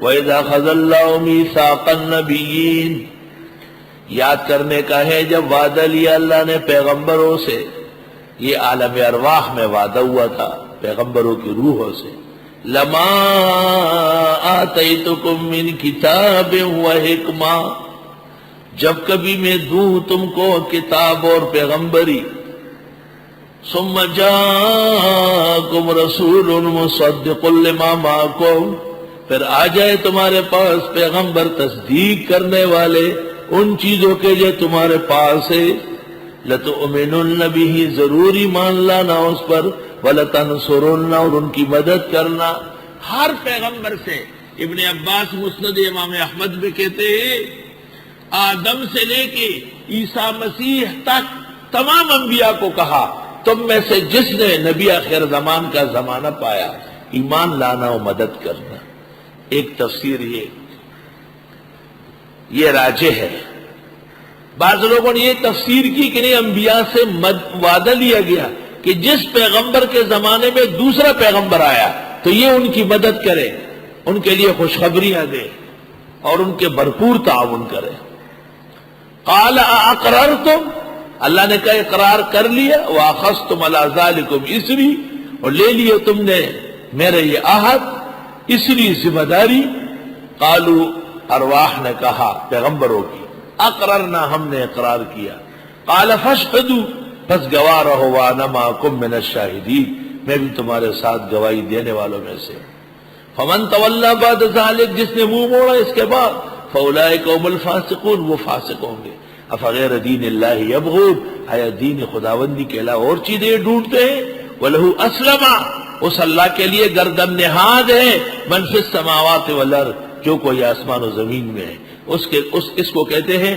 وَإِذَا أَخَذَ اللَّهُ مِيثَاقَ النَّبِيِّينَ، یاد کرنے کا ہے جب وعدہ لیا اللہ نے پیغمبروں سے. یہ عالم ارواح میں وعدہ ہوا تھا پیغمبروں کی روحوں سے. لَمَا آتَيْتُكُم مِّن كِتَابٍ وَحِكْمَةٍ، جب کبھی میں دوں تم کو کتاب اور پیغمبری. ثُمَّ جَاءَكُمْ رَسُولٌ مُصَدِّقٌ لِّمَا مَعَكُمْ، پھر آ جائے تمہارے پاس پیغمبر تصدیق کرنے والے ان چیزوں کے جو تمہارے پاس ہے. لَتُؤْمِنُنَّ بِهِ، ضرور ایمان لانا اس پر. وَلَتَنْصُرُنَّ، اور ان کی مدد کرنا. ہر پیغمبر سے ابن عباس مسند امام احمد میں کہتے ہیں آدم سے لے کے عیسیٰ مسیح تک تمام انبیاء کو کہا تم میں سے جس نے نبی آخر زمان کا زمانہ پایا ایمان لانا و مدد کرنا. ایک تفسیر یہ راجح ہے. بعض لوگوں نے یہ تفسیر کی کہ نہیں، انبیاء سے وعدہ لیا گیا کہ جس پیغمبر کے زمانے میں دوسرا پیغمبر آیا تو یہ ان کی مدد کرے، ان کے لیے خوشخبریاں دے اور ان کے بھرپور تعاون کرے. قال اقررتم، اللہ نے کہا اقرار کر لیا. واخذتم علی ذلکم اسری، اور لے لیے تم نے میرے یہ عہد، اسری ذمہ داری. قالوا، ارواح نے کہا پیغمبروں کی، اقررنا، ہم نے اقرار کیا. قال فاشهدوا، پس گواہ رہو. وانا معکم من الشاہدین، میں بھی تمہارے ساتھ گواہی دینے والوں میں سے. فمن تولی بعد ذلک، جس نے منہ موڑا اس کے بعد، فاولئک هم الفاسقون، وہ فاسق ہوں گے. افغیر دین اللہ یبغون، آیا دین خداوندی کے علاوہ اور چیزیں ڈھونڈتے ہیں. وَلَهُ أَسْلَمَ، اس اللہ کے لیے گردن نہاد ہے. من فی السماوات والارض، جو کوئی آسمان و زمین میں ہے. اس کو کہتے ہیں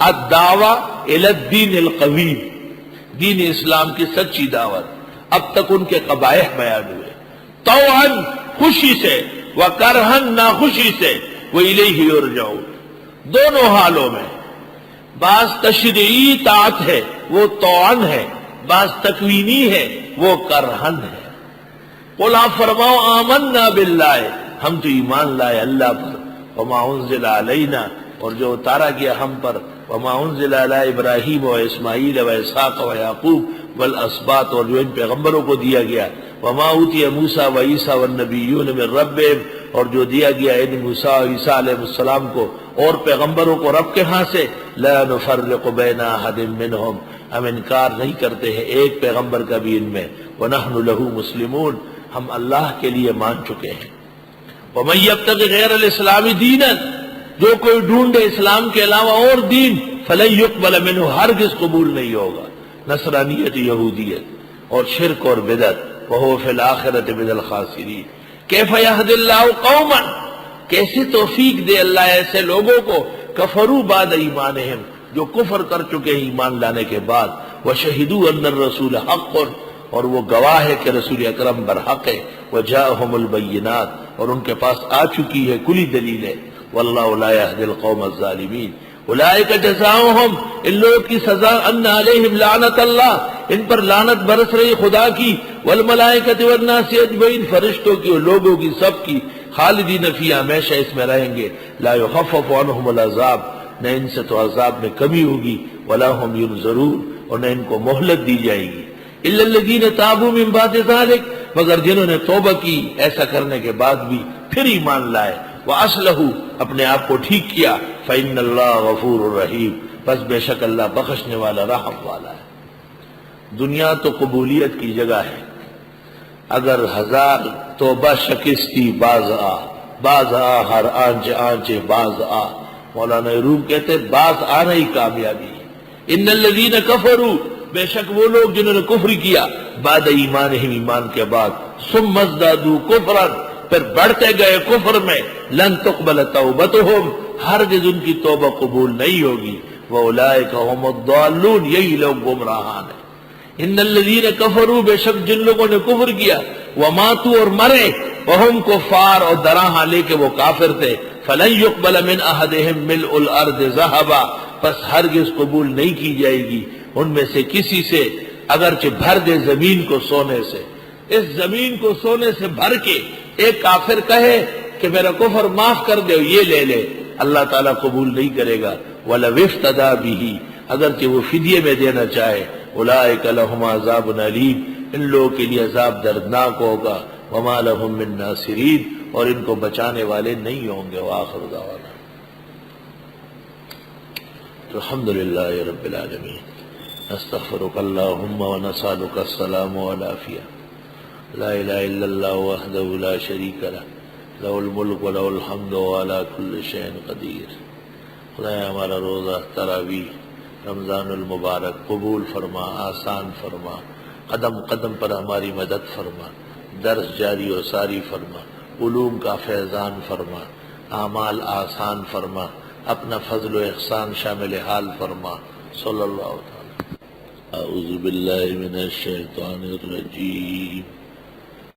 الدعوہ الی الدین القویم، دین اسلام کی سچی دعوت. اب تک ان کے قبائح بیان ہوئے، طوعاً خوشی سے، وکرہاً ناخوشی سے. وَإِلَيْهِ يُرْجَعُونَ، دونوں حالوں میں. بعض تشریعی طاعت ہے وہ طوعاً ہے، بعض تکوینی ہے وہ کرہن ہے. قل آپ فرماؤ آمنا باللہ، ہم تو ایمان لائے اللہ پر. وما انزل علینا، اور جو اتارا گیا ہم پر. وما انزل علی ابراہیم و اسماعیل و اسحاق و یعقوب والاسباط، اور جو ان پیغمبروں کو دیا گیا. وما اوتی موسیٰ و عیسیٰ والنبیون من ربهم، اور جو دیا گیا ان موسیٰ و عیسیٰ علیہ السلام کو اور پیغمبروں کو رب کے ہاں سے. لا نفرق بین احد منہم، ہم انکار نہیں کرتے ہیں ایک پیغمبر کا بھی ان میں. ونحن له مسلمون، ہم اللہ کے لیے مان چکے ہیں. ومن یبتغ غیر الاسلام دینا، جو کوئی ڈھونڈے اسلام کے علاوہ اور دین، فلن یقبل منہ، ہرگز قبول نہیں ہوگا. نصرانیت، یہودیت اور شرک اور بدعت. وہو فی الآخرۃ من الخاسرین. کیف یہدی اللہ قوما، کیسے توفیق دے اللہ ایسے لوگوں کو، کفروا بعد ایمانہم، جو کفر کر چکے ہیں ایمان لانے کے بعد. وشہدوا ان الرسول حق، اور وہ گواہ ہے کہ رسول اکرم برحق ہے. وجاءہم البینات، اور ان کے پاس آ چکی ہے کلی دلیلیں. واللہ لا یہدی القوم الظالمین. اولئک جزاؤہم، ان لوگوں کی سزا، ان علیہم لعنت اللہ، ان پر لعنت برس رہی خدا کی. والملائکۃ والناس اجمعین، فرشتوں کی اور لوگوں کی، سب کی. خالدین فیہا، ہمیشہ اس میں رہیں گے. لا یخفف عنہم العذاب، نہ ان سے تو عذاب میں کمی ہوگی. ولا هم ینظرون، اور نہ ان کو مہلت دی جائے گی. الا الذین تابوا من بعد ذلک، مگر جنہوں نے توبہ کی ایسا کرنے کے بعد بھی پھر ایمان لائے. وَأَصْلَحُوا، اپنے آپ کو ٹھیک کیا. فَإِنَّ اللَّهَ غَفُورٌ رَحِيمٌ، بس بے شک اللہ بخشنے والا رحم والا ہے. دنیا تو قبولیت کی جگہ ہے. اگر 1000 توبہ شکستی باز آ، ہر آنچ آنچ باز آ. مولانا روم کہتے باز آنا ہی کامیابی ہے. ان الذین کفروا، بے شک وہ لوگ جنہوں نے کفر کیا، بعد ایمانہم، ایمان کے بعد. ثم ازدادوا کفرا، پھر بڑھتے گئے کفر میں. لن تقبل توبتہم، ہرگز ان کی توبہ قبول نہیں ہوگی. واولئک هم الضالون، یہی لوگ گمراہان ہیں. ان الذین کفروا، بے شک جن لوگوں نے کفر کیا، وماتوا، اور مرے، وہم کفار، اور دراں لے کے وہ کافر تھے. فلن يقبل من احدهم ملء الارض ذهبا، پس ہرگز قبول نہیں کی جائے گی ان میں سے کسی سے، اگرچہ بھر دے زمین کو سونے سے. اس زمین کو سونے سے بھر کے ایک کافر کہے کہ میرا کفر معاف کر دے یہ لے لے، اللہ تعالیٰ قبول نہیں کرے گا۔ وَلَوِ افْتَدَىٰ بِهِ، اگرچہ وہ فدیے میں دینا چاہے، اولئک لہم عذاب علیم، ان لوگوں کے لیے عذاب دردناک ہوگا، وما لہم من ناصرین، اور ان کو بچانے والے نہیں ہوں گے۔ وآخر دعوانا الحمدللہ رب العالمین، نستغفرک اللہم ونسألک السلام والعافیہ، لا الہ الا اللہ وحدہ لا شریک لہ، لہ الملک ولہ الحمد وعلی کل شیء قدیر۔ خدایا ہمارا روزہ تراویح رمضان المبارک قبول فرما، آسان فرما، قدم قدم پر ہماری مدد فرما، درس جاری و ساری فرما، علوم کا فیضان فرما، اعمال آسان فرما، اپنا فضل و احسان شامل حال فرما۔ صلی اللہ تعالی۔ اعوذ باللہ من الشیطان الرجیم۔